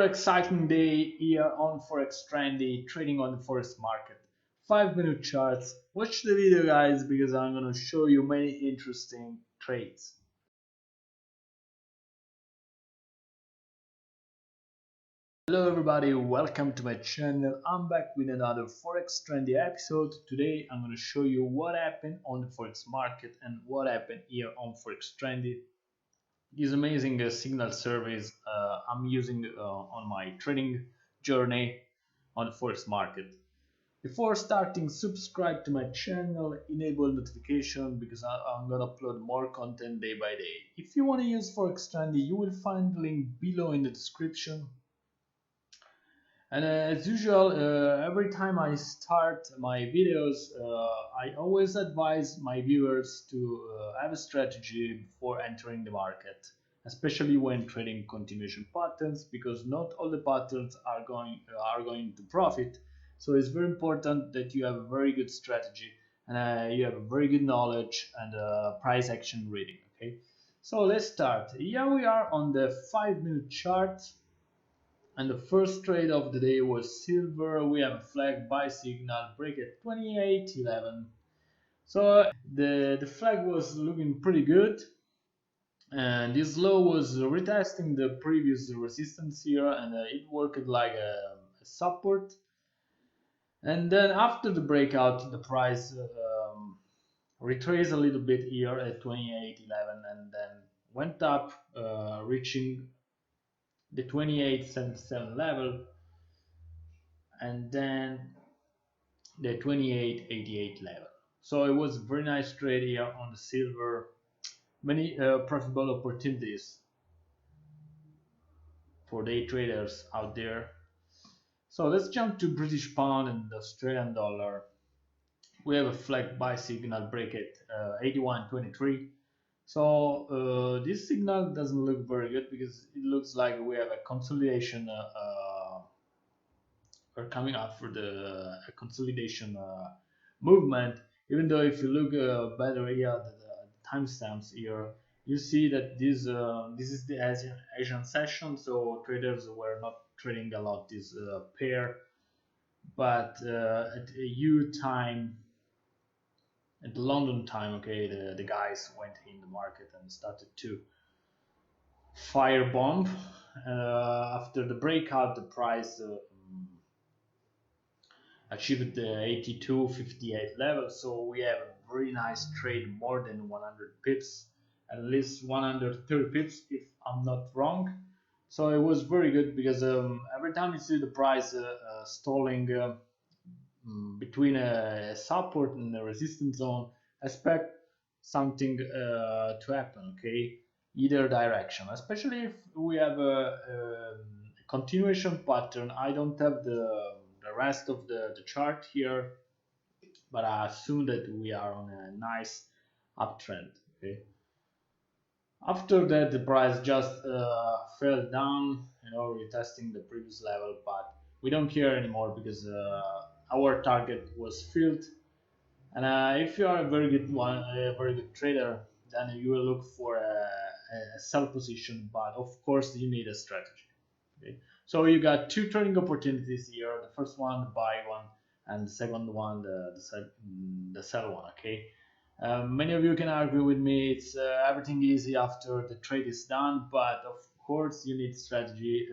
Another exciting day here on Forex Trendy, trading on the Forex market. 5-minute charts. Watch the video, guys, because I'm gonna show you many interesting trades. Hello everybody, welcome to my channel. I'm back with another Forex Trendy episode. Today I'm gonna show you what happened on the Forex market and what happened here on Forex Trendy. These amazing signal surveys I'm using on my trading journey on the Forex market. Before starting, subscribe to my channel, enable notification because I'm gonna upload more content day by day. If you want to use Forex Trendy, you will find the link below in the description. And as usual, every time I start my videos, I always advise my viewers to have a strategy before entering the market, especially when trading continuation patterns, because not all the patterns are going to profit. So it's very important that you have a very good strategy and you have a very good knowledge and price action reading. Okay, so let's start. Here we are on the 5-minute chart. And the first trade of the day was silver. We have a flag buy signal, break at 28.11. So the flag was looking pretty good. And this low was retesting the previous resistance here, and it worked like a support. And then after the breakout, the price retraced a little bit here at 28.11 and then went up, reaching the 28.77 level and then the 28.88 level. So it was a very nice trade here on the silver. Many profitable opportunities for day traders out there. So let's jump to British pound and the Australian dollar. We have a flag buy signal, break at 81.23. So this signal doesn't look very good because it looks like we have a consolidation. We're coming up for the consolidation movement. Even though if you look better here, the timestamps here, you see that this is the Asian session, so traders were not trading a lot this pair, but at EU time, at the London time, okay, the guys went in the market and started to firebomb. After the breakout, the price achieved the 82.58 level, so we have a very nice trade, more than 100 pips, at least 130 pips if I'm not wrong. So it was very good because every time you see the price stalling between a support and a resistance zone, expect something to happen, okay, either direction, especially if we have a continuation pattern. I don't have the rest of the chart here, but I assume that we are on a nice uptrend. Okay, after that the price just fell down, retesting the previous level, but we don't care anymore because our target was filled. And if you are a very good trader, then you will look for a sell position, but of course you need a strategy. Okay? So you got two trading opportunities here. The first one, the buy one, and the second one, the sell one. Okay. Many of you can argue with me. It's everything easy after the trade is done, but of course you need strategy.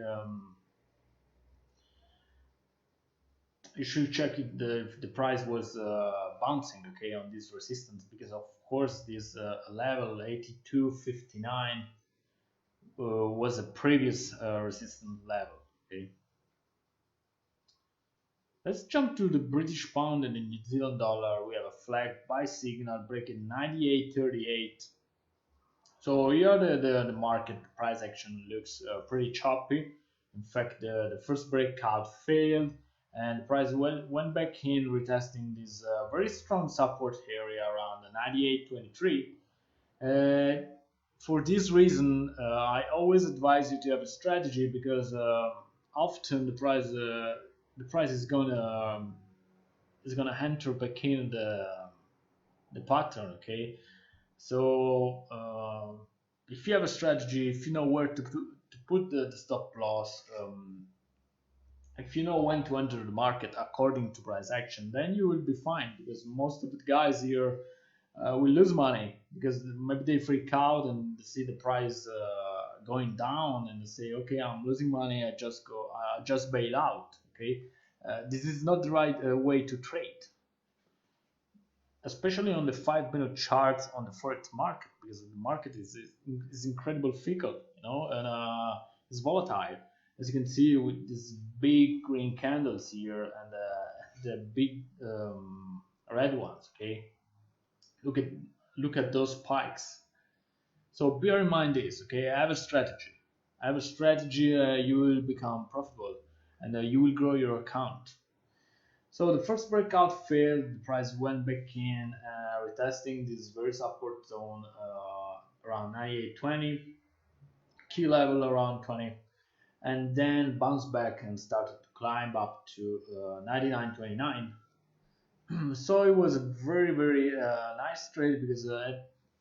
You should check if the price was bouncing, okay, on this resistance, because of course this level 82.59 was a previous resistance level. Okay, let's jump to the British pound and the New Zealand dollar. We have a flag buy signal, breaking 98.38. So here the market price action looks pretty choppy. In fact, the first breakout failed and the price went back in, retesting this very strong support area around the 98.23. For this reason, I always advise you to have a strategy, because often the price is gonna enter back in the pattern. Okay, so if you have a strategy, if you know where to put the stop loss, if you know when to enter the market according to price action, then you will be fine, because most of the guys here will lose money because maybe they freak out and see the price going down and they say, okay, I'm losing money, I just bail out. Okay, this is not the right way to trade, especially on the 5 minute charts on the forex market, because the market is incredible fickle, and it's volatile, as you can see with these big green candles here and the big red ones. Okay, look at those spikes. So bear in mind this. Okay, I have a strategy. You will become profitable, and you will grow your account. So the first breakout failed, the price went back in, retesting this very support zone around 98.20, key level around 20, and then bounced back and started to climb up to 99.29. So it was a very, very nice trade, because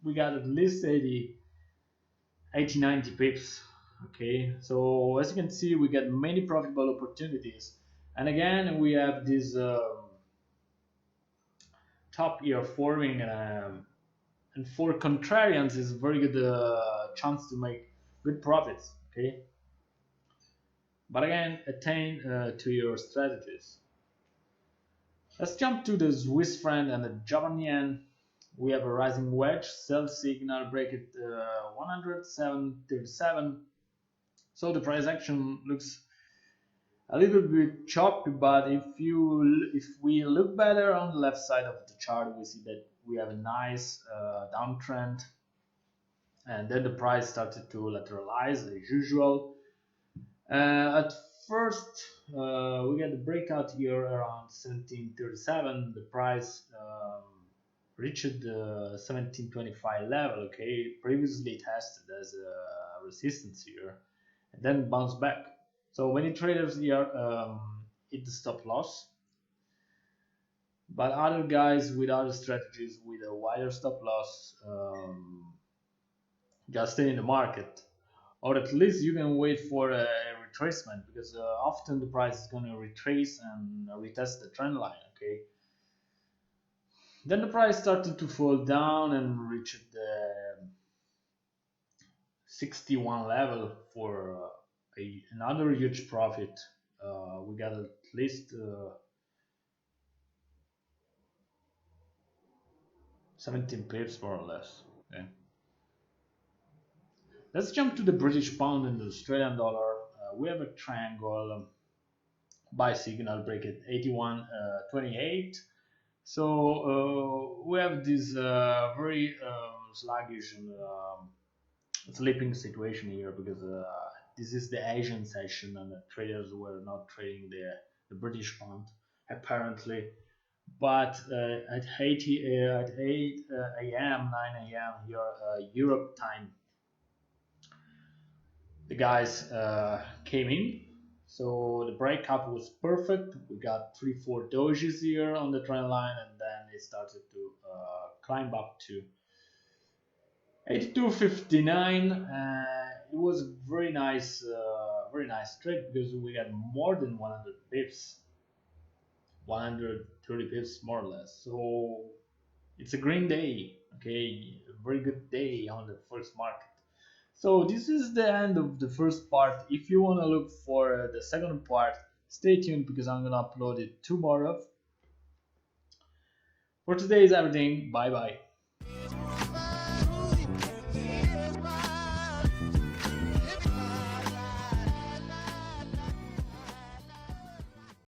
we got at least 90 pips. Okay, so as you can see, we get many profitable opportunities, and again we have this top here forming, and for contrarians is a very good chance to make good profits. Okay, but again, attain to your strategies. Let's jump to the Swiss franc and the Japan yen. We have a rising wedge, sell signal, break it 107.37. So the price action looks a little bit choppy, but if we look better on the left side of the chart, we see that we have a nice downtrend, and then the price started to lateralize as usual. At first, we get the breakout here around 17.37. The price reached the 17.25 level. Okay, previously tested as a resistance here, and then bounced back. So many traders here hit the stop loss, but other guys with other strategies with a wider stop loss just stay in the market, or at least you can wait for a retracement, because often the price is going to retrace and retest the trend line. Okay, then the price started to fall down and reached the 61 level for another huge profit. We got at least 17 pips more or less. Okay. Let's jump to the British pound and the Australian dollar. We have a triangle buy signal, break at 81.28. So we have this very sluggish and sleeping situation here, because this is the Asian session and the traders were not trading the British pound apparently. But at 8 a.m., 9 a.m. here Europe time, the guys came in. So the breakup was perfect. We got 3-4 dojis here on the trend line, and then it started to climb up to 82.59. It was a very nice trade, because we got more than 100 pips, 130 pips more or less. So it's a green day. Okay, a very good day on the forex market. So this is the end of the first part. If you want to look for the second part, stay tuned, because I'm gonna upload it tomorrow. For today is everything. Bye bye.